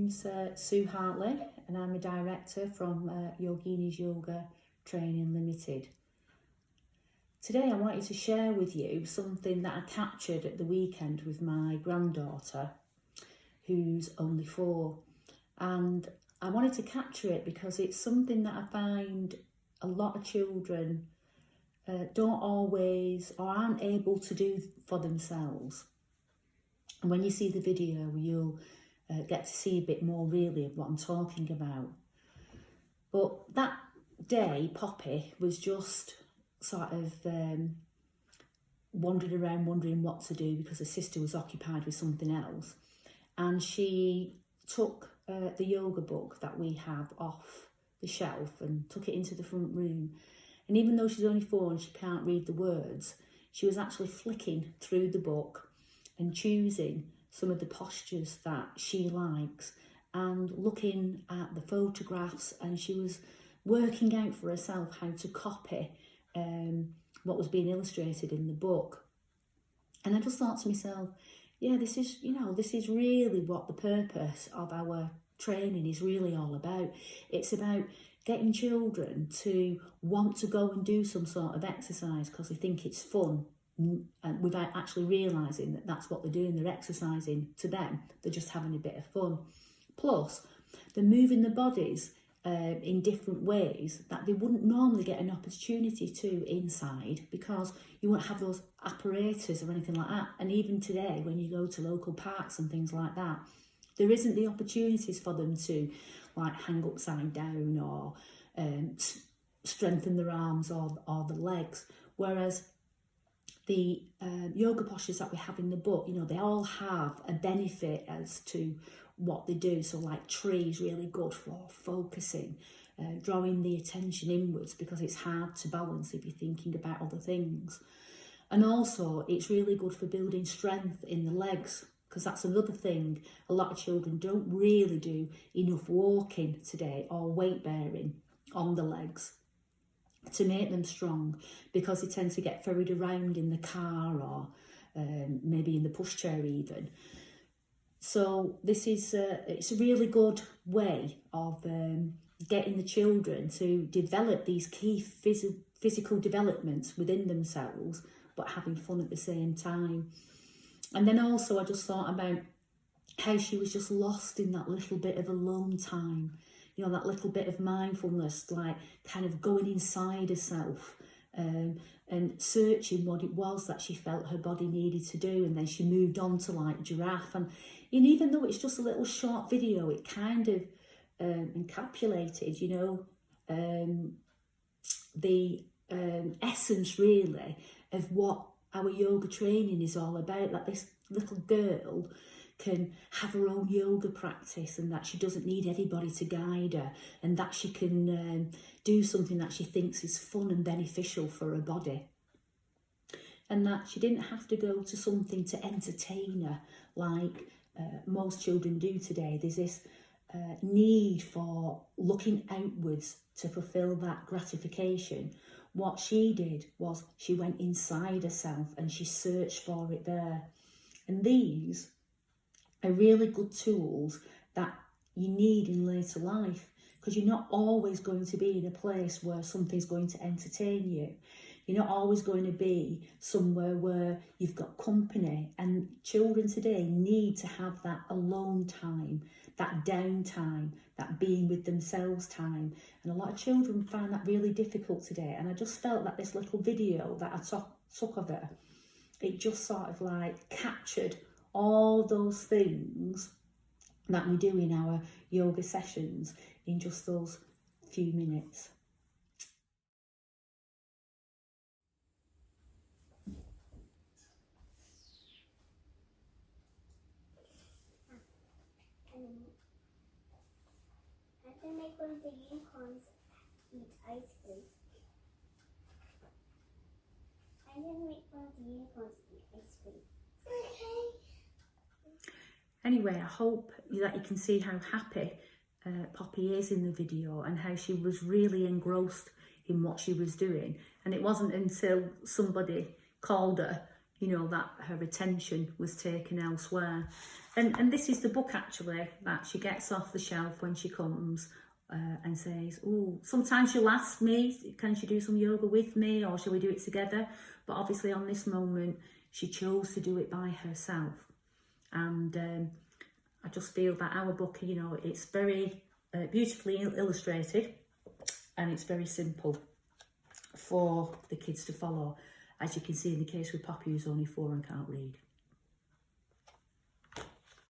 name's Sue Hartley and I'm a director from Yoginis Yoga Training Limited. Today I wanted to share with you something that I captured at the weekend with my granddaughter, who's only 4. And I wanted to capture it because it's something that I find a lot of children don't always or aren't able to do for themselves. And when you see the video, you'll get to see a bit more really of what I'm talking about. But that day, Poppy was just sort of wandering around wondering what to do because her sister was occupied with something else. And she took the yoga book that we have off the shelf and took it into the front room. And even though she's only 4 and she can't read the words, she was actually flicking through the book and choosing some of the postures that she likes and looking at the photographs, and she was working out for herself how to copy what was being illustrated in the book. And I just thought to myself, yeah, this is really what the purpose of our training is really all about. It's about getting children to want to go and do some sort of exercise because they think it's fun, and without actually realising that that's what they're doing. They're exercising. To them, they're just having a bit of fun. Plus, they're moving their bodies in different ways that they wouldn't normally get an opportunity to inside, because you won't have those apparatus or anything like that. And even today, when you go to local parks and things like that, there isn't the opportunities for them to like hang upside down or strengthen their arms or the legs. Whereas the yoga postures that we have in the book, they all have a benefit as to what they do. So like tree is really good for focusing, drawing the attention inwards because it's hard to balance if you're thinking about other things. And also it's really good for building strength in the legs, because that's another thing. A lot of children don't really do enough walking today or weight bearing on the legs to make them strong, because they tend to get ferried around in the car or maybe in the pushchair even. So this is it's a really good way of getting the children to develop these key physical developments within themselves, but having fun at the same time. And then also I just thought about how she was just lost in that little bit of alone time, that little bit of mindfulness, like kind of going inside herself and searching what it was that she felt her body needed to do. And then she moved on to like giraffe. And even though it's just a little short video, it kind of encapsulated, the essence really of what our yoga training is all about. That this little girl can have her own yoga practice, and that she doesn't need anybody to guide her, and that she can do something that she thinks is fun and beneficial for her body, and that she didn't have to go to something to entertain her like most children do today. There's this need for looking outwards to fulfill that gratification. What she did was she went inside herself and she searched for it there. And these are really good tools that you need in later life, because you're not always going to be in a place where something's going to entertain you. You're not always going to be somewhere where you've got company. And children today need to have that alone time, that downtime, that being with themselves time. And a lot of children find that really difficult today. And I just felt that this little video that I took of her, it just sort of like captured all those things that we do in our yoga sessions in just those few minutes. I can make one of the unicorns eat ice cream. I'm going to make one of the unicorns eat ice cream. Okay. Anyway, I hope that you can see how happy Poppy is in the video, and how she was really engrossed in what she was doing. And it wasn't until somebody called her, that her attention was taken elsewhere. And this is the book actually that she gets off the shelf when she comes and says, oh, sometimes she'll ask me, can she do some yoga with me or shall we do it together? But obviously on this moment, she chose to do it by herself. And I just feel that our book, you know, it's very beautifully illustrated and it's very simple for the kids to follow. As you can see in the case with Poppy, who's only 4 and can't read.